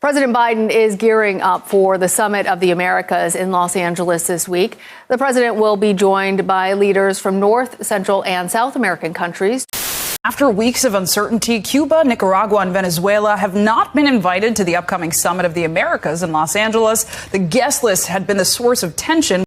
President Biden is gearing up for the Summit of the Americas in Los Angeles this week. The president will be joined by leaders from North, Central, and South American countries. After weeks of uncertainty, Cuba, Nicaragua, and Venezuela have not been invited to the upcoming Summit of the Americas in Los Angeles. The guest list had been the source of tension.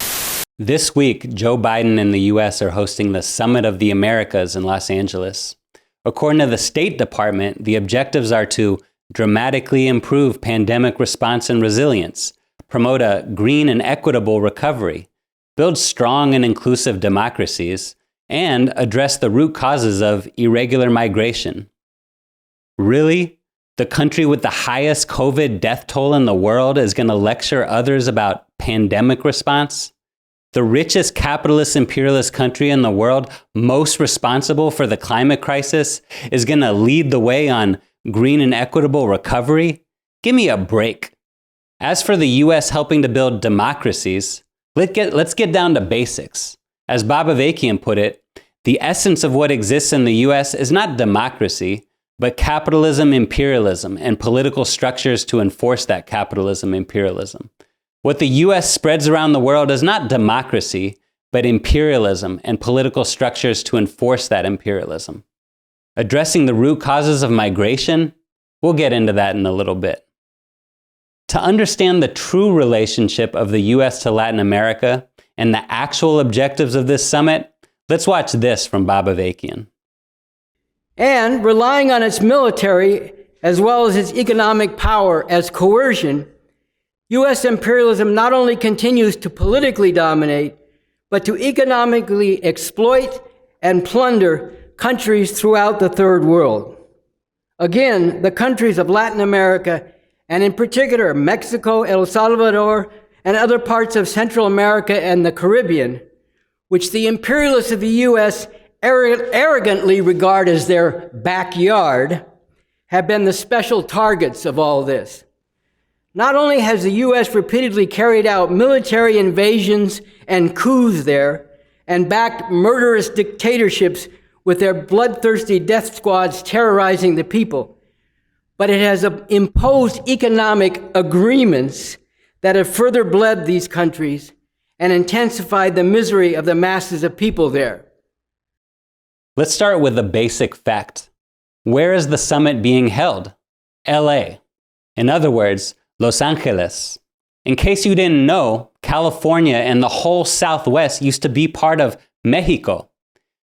This week, Joe Biden and the U.S. are hosting the Summit of the Americas in Los Angeles. According to the State Department, the objectives are to dramatically improve pandemic response and resilience, promote a green and equitable recovery, build strong and inclusive democracies, and address the root causes of irregular migration. Really? The country with the highest COVID death toll in the world is going to lecture others about pandemic response? The richest capitalist imperialist country in the world, most responsible for the climate crisis, is going to lead the way on green and equitable recovery? Give me a break. As for the U.S. helping to build democracies, let's get down to basics. As Bob Avakian put it, the essence of what exists in the U.S. is not democracy, but capitalism, imperialism, and political structures to enforce that capitalism, imperialism. What the U.S. spreads around the world is not democracy, but imperialism and political structures to enforce that imperialism. Addressing the root causes of migration, we'll get into that in a little bit. To understand the true relationship of the U.S. to Latin America and the actual objectives of this summit, let's watch this from Bob Avakian. And relying on its military as well as its economic power as coercion, U.S. imperialism not only continues to politically dominate, but to economically exploit and plunder countries throughout the Third World. Again, the countries of Latin America, and in particular Mexico, El Salvador, and other parts of Central America and the Caribbean, which the imperialists of the U.S. arrogantly regard as their backyard, have been the special targets of all this. Not only has the U.S. repeatedly carried out military invasions and coups there, and backed murderous dictatorships with their bloodthirsty death squads terrorizing the people, but it has imposed economic agreements that have further bled these countries and intensified the misery of the masses of people there. Let's start with a basic fact. Where is the summit being held? LA. In other words, Los Angeles. In case you didn't know, California and the whole Southwest used to be part of Mexico.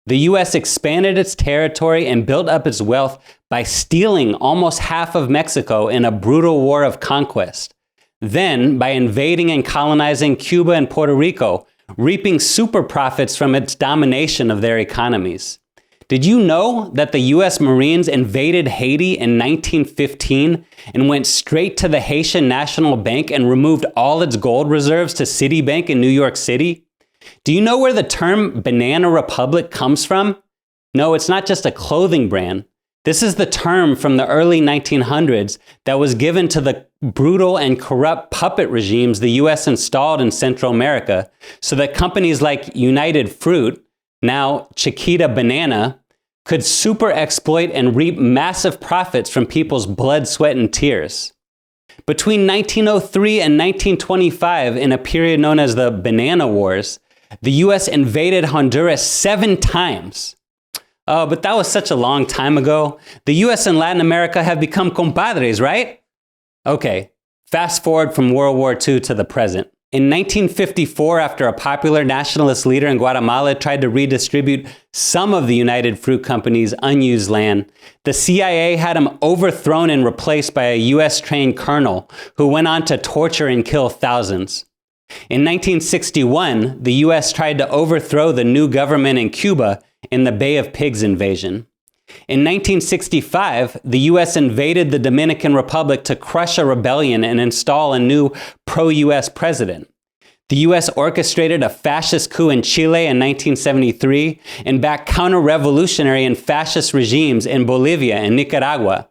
The U.S. expanded its territory and built up its wealth by stealing almost half of Mexico in a brutal war of conquest. Then, by invading and colonizing Cuba and Puerto Rico, reaping super profits from its domination of their economies. Did you know that the U.S. Marines invaded Haiti in 1915 and went straight to the Haitian National Bank and removed all its gold reserves to Citibank in New York City? Do you know where the term Banana Republic comes from? No, it's not just a clothing brand. This is the term from the early 1900s that was given to the brutal and corrupt puppet regimes the U.S. installed in Central America so that companies like United Fruit, now Chiquita Banana, could super exploit and reap massive profits from people's blood, sweat, and tears. Between 1903 and 1925, in a period known as the Banana Wars, the U.S. invaded Honduras 7 times. Oh, but that was such a long time ago. The U.S. and Latin America have become compadres, right? Okay, fast forward from World War II to the present. In 1954, after a popular nationalist leader in Guatemala tried to redistribute some of the United Fruit Company's unused land, the CIA had him overthrown and replaced by a U.S.-trained colonel who went on to torture and kill thousands. In 1961, the U.S. tried to overthrow the new government in Cuba in the Bay of Pigs invasion. In 1965, the U.S. invaded the Dominican Republic to crush a rebellion and install a new pro-U.S. president. The U.S. orchestrated a fascist coup in Chile in 1973 and backed counter-revolutionary and fascist regimes in Bolivia and Nicaragua.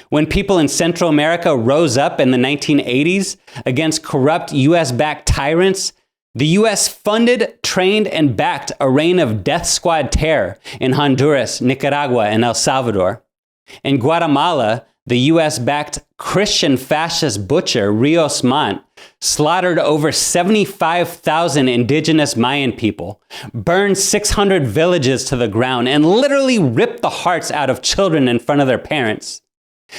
When people in Central America rose up in the 1980s against corrupt U.S.-backed tyrants, the U.S. funded, trained, and backed a reign of death squad terror in Honduras, Nicaragua, and El Salvador. In Guatemala, the US-backed Christian fascist butcher Rios Montt slaughtered over 75,000 indigenous Mayan people, burned 600 villages to the ground, and literally ripped the hearts out of children in front of their parents.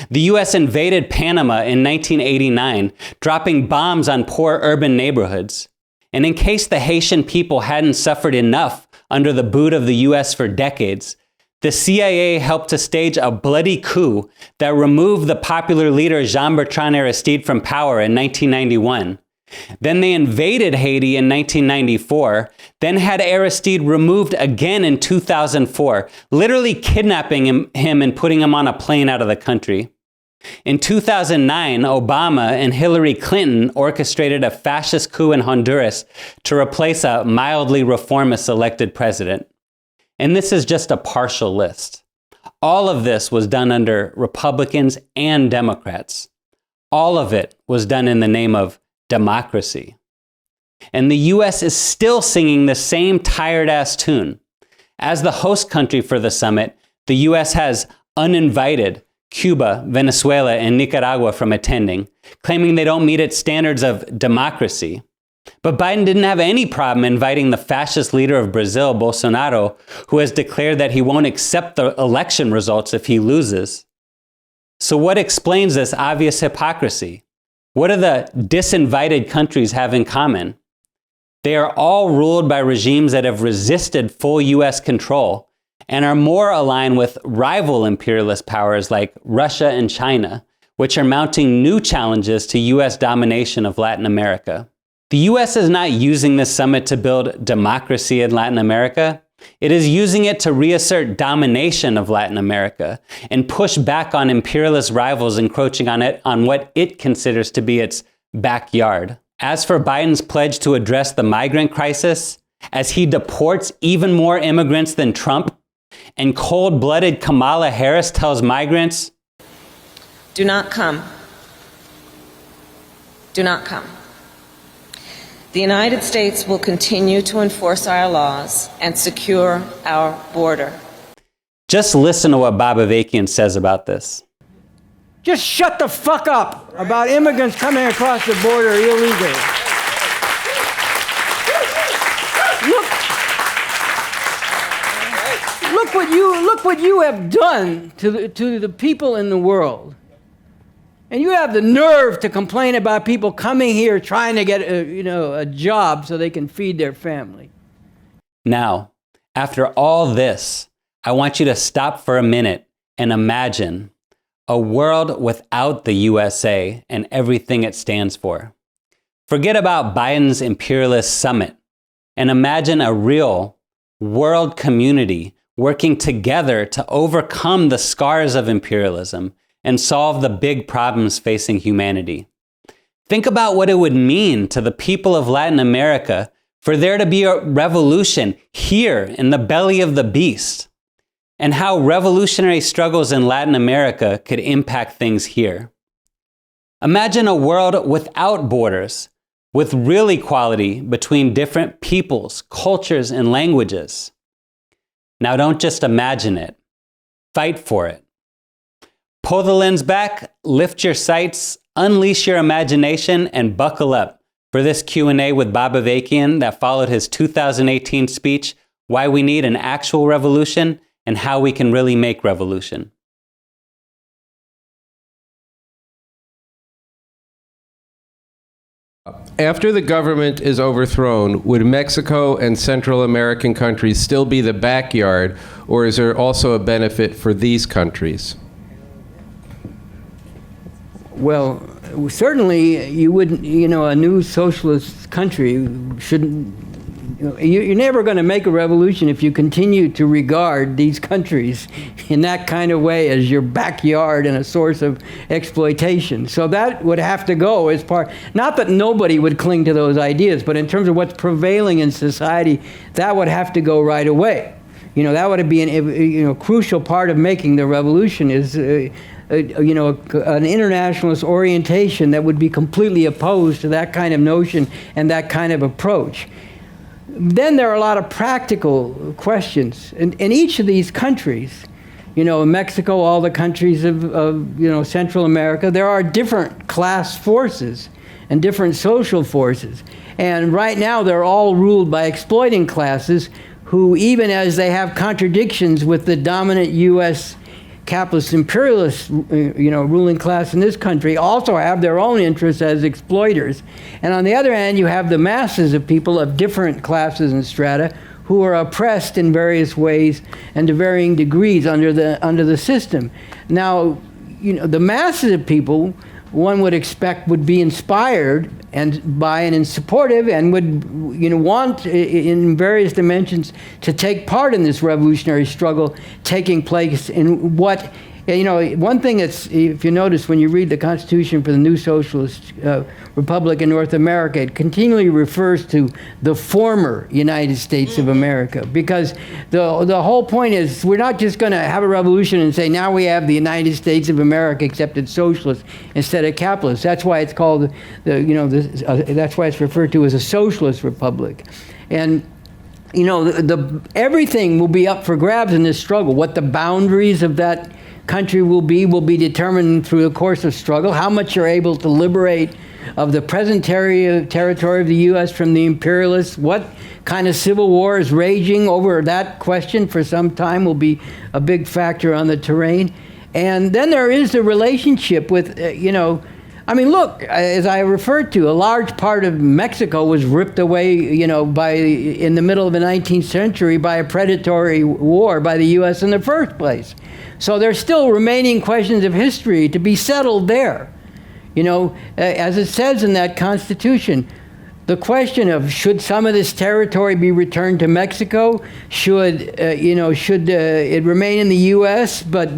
The US invaded Panama in 1989, dropping bombs on poor urban neighborhoods. And in case the Haitian people hadn't suffered enough under the boot of the US for decades, the CIA helped to stage a bloody coup that removed the popular leader Jean-Bertrand Aristide from power in 1991. Then they invaded Haiti in 1994, then had Aristide removed again in 2004, literally kidnapping him and putting him on a plane out of the country. In 2009, Obama and Hillary Clinton orchestrated a fascist coup in Honduras to replace a mildly reformist elected president. And this is just a partial list. All of this was done under Republicans and Democrats. All of it was done in the name of democracy. And the US is still singing the same tired-ass tune. As the host country for the summit, the US has uninvited Cuba, Venezuela, and Nicaragua from attending, claiming they don't meet its standards of democracy. But Biden didn't have any problem inviting the fascist leader of Brazil, Bolsonaro, who has declared that he won't accept the election results if he loses. So what explains this obvious hypocrisy? What do the disinvited countries have in common? They are all ruled by regimes that have resisted full US control and are more aligned with rival imperialist powers like Russia and China, which are mounting new challenges to US domination of Latin America. The US is not using this summit to build democracy in Latin America. It is using it to reassert domination of Latin America and push back on imperialist rivals encroaching on what it considers to be its backyard. As for Biden's pledge to address the migrant crisis, as he deports even more immigrants than Trump, and cold-blooded Kamala Harris tells migrants, "Do not come. Do not come." The United States will continue to enforce our laws and secure our border. Just listen to what Bob Avakian says about this. Just shut the fuck up about immigrants coming across the border illegally. Look what you have done to the people in the world. And you have the nerve to complain about people coming here trying to get a job so they can feed their family. Now, after all this, I want you to stop for a minute and imagine a world without the USA and everything it stands for. Forget about Biden's imperialist summit and imagine a real world community working together to overcome the scars of imperialism and solve the big problems facing humanity. Think about what it would mean to the people of Latin America for there to be a revolution here in the belly of the beast, and how revolutionary struggles in Latin America could impact things here. Imagine a world without borders, with real equality between different peoples, cultures, and languages. Now don't just imagine it, fight for it. Pull the lens back, lift your sights, unleash your imagination, and buckle up for this Q&A with Bob Avakian that followed his 2018 speech, Why We Need an Actual Revolution and How We Can Really Make Revolution. After the government is overthrown, would Mexico and Central American countries still be the backyard, or is there also a benefit for these countries? Well, certainly you wouldn't, a new socialist country shouldn't, you're never going to make a revolution if you continue to regard these countries in that kind of way as your backyard and a source of exploitation. So that would have to go as part, not that nobody would cling to those ideas, but in terms of what's prevailing in society, that would have to go right away. That would be a crucial part of making the revolution is an internationalist orientation that would be completely opposed to that kind of notion and that kind of approach. Then there are a lot of practical questions. In each of these countries, in Mexico, all the countries of Central America, there are different class forces and different social forces. And right now, they're all ruled by exploiting classes who, even as they have contradictions with the dominant U.S. capitalist imperialist, ruling class in this country, also have their own interests as exploiters. And on the other hand, you have the masses of people of different classes and strata who are oppressed in various ways and to varying degrees under the system. Now, the masses of people, one would expect, would be inspired and supportive and would want in various dimensions to take part in this revolutionary struggle taking place in what one thing that's, if you notice when you read the Constitution for the new socialist republic in North America, it continually refers to the former United States of America, because the whole point is we're not just going to have a revolution and say now we have the United States of America except it's socialist instead of capitalist. That's why it's called that's why it's referred to as a socialist republic. And everything will be up for grabs in this struggle. What the boundaries of that country will be determined through the course of struggle. How much you're able to liberate of the present territory of the U.S. from the imperialists. What kind of civil war is raging over that question for some time will be a big factor on the terrain. And then there is the relationship with, look, as I referred to, a large part of Mexico was ripped away, in the middle of the 19th century by a predatory war by the U.S. in the first place. So there's still remaining questions of history to be settled there. As it says in that Constitution, the question of should some of this territory be returned to Mexico, should it remain in the U.S. but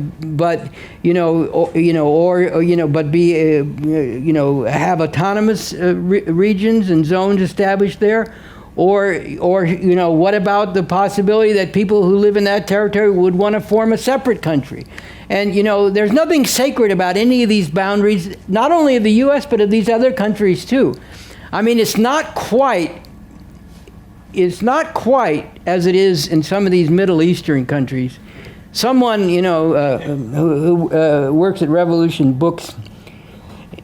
have autonomous regions and zones established there, or what about the possibility that people who live in that territory would want to form a separate country? And there's nothing sacred about any of these boundaries, not only of the U.S. but of these other countries too. I mean, it's not quite as it is in some of these Middle Eastern countries. Someone, who works at Revolution Books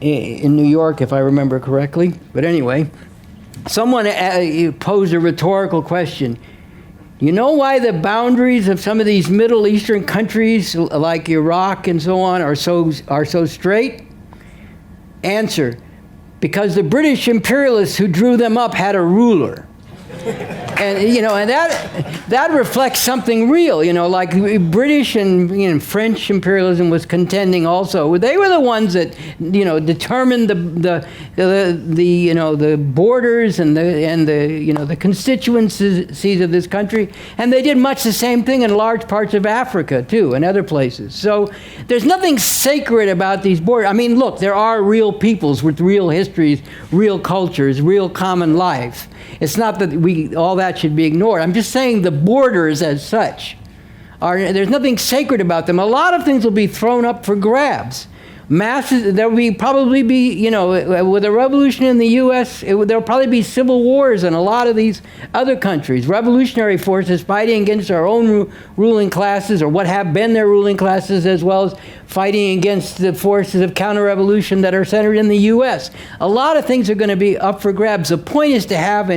in New York, if I remember correctly, but anyway, someone posed a rhetorical question. You know why the boundaries of some of these Middle Eastern countries, like Iraq and so on, are so straight? Answer: because the British imperialists who drew them up had a ruler. And and that reflects something real. Like British and French imperialism was contending also. They were the ones that determined the borders and the constituencies of this country, and they did much the same thing in large parts of Africa too and other places. So there's nothing sacred about these borders. I mean, look, there are real peoples with real histories, real cultures, real common life. It's not that all that should be ignored. I'm just saying the borders as such there's nothing sacred about them. A lot of things will be thrown up for grabs. There will probably be, with a revolution in the U.S., there'll probably be civil wars in a lot of these other countries. Revolutionary forces fighting against our own ruling classes, or what have been their ruling classes, as well as fighting against the forces of counter-revolution that are centered in the U.S. A lot of things are going to be up for grabs. The point is to have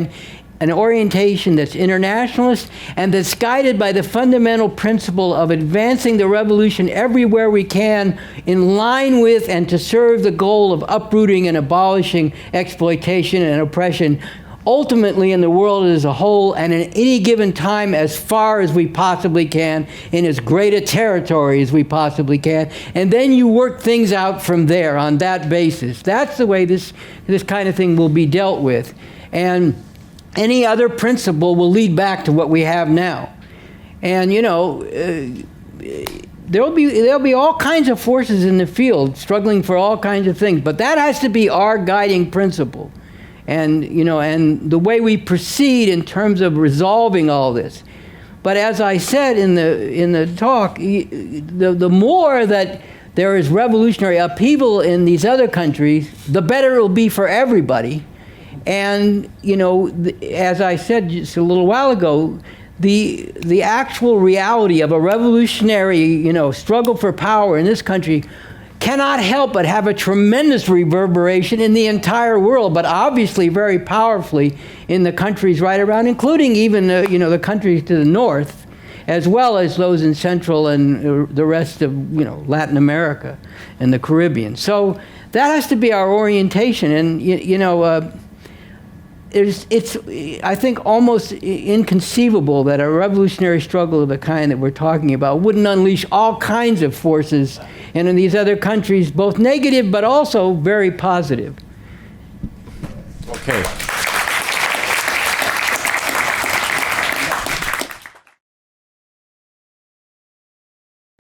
an orientation that's internationalist and that's guided by the fundamental principle of advancing the revolution everywhere we can, in line with and to serve the goal of uprooting and abolishing exploitation and oppression, ultimately in the world as a whole, and at any given time as far as we possibly can, in as great a territory as we possibly can. And then you work things out from there on that basis. That's the way this kind of thing will be dealt with. And any other principle will lead back to what we have now. And there'll be all kinds of forces in the field struggling for all kinds of things, but that has to be our guiding principle. And and the way we proceed in terms of resolving all this. But as I said in the talk, the more that there is revolutionary upheaval in these other countries, the better it will be for everybody. And, as I said just a little while ago, the actual reality of a revolutionary, struggle for power in this country cannot help but have a tremendous reverberation in the entire world, but obviously very powerfully in the countries right around, including even the countries to the north, as well as those in Central and the rest of Latin America and the Caribbean. So that has to be our orientation, and it's I think almost inconceivable that a revolutionary struggle of the kind that we're talking about wouldn't unleash all kinds of forces, and in these other countries, both negative but also very positive. Okay.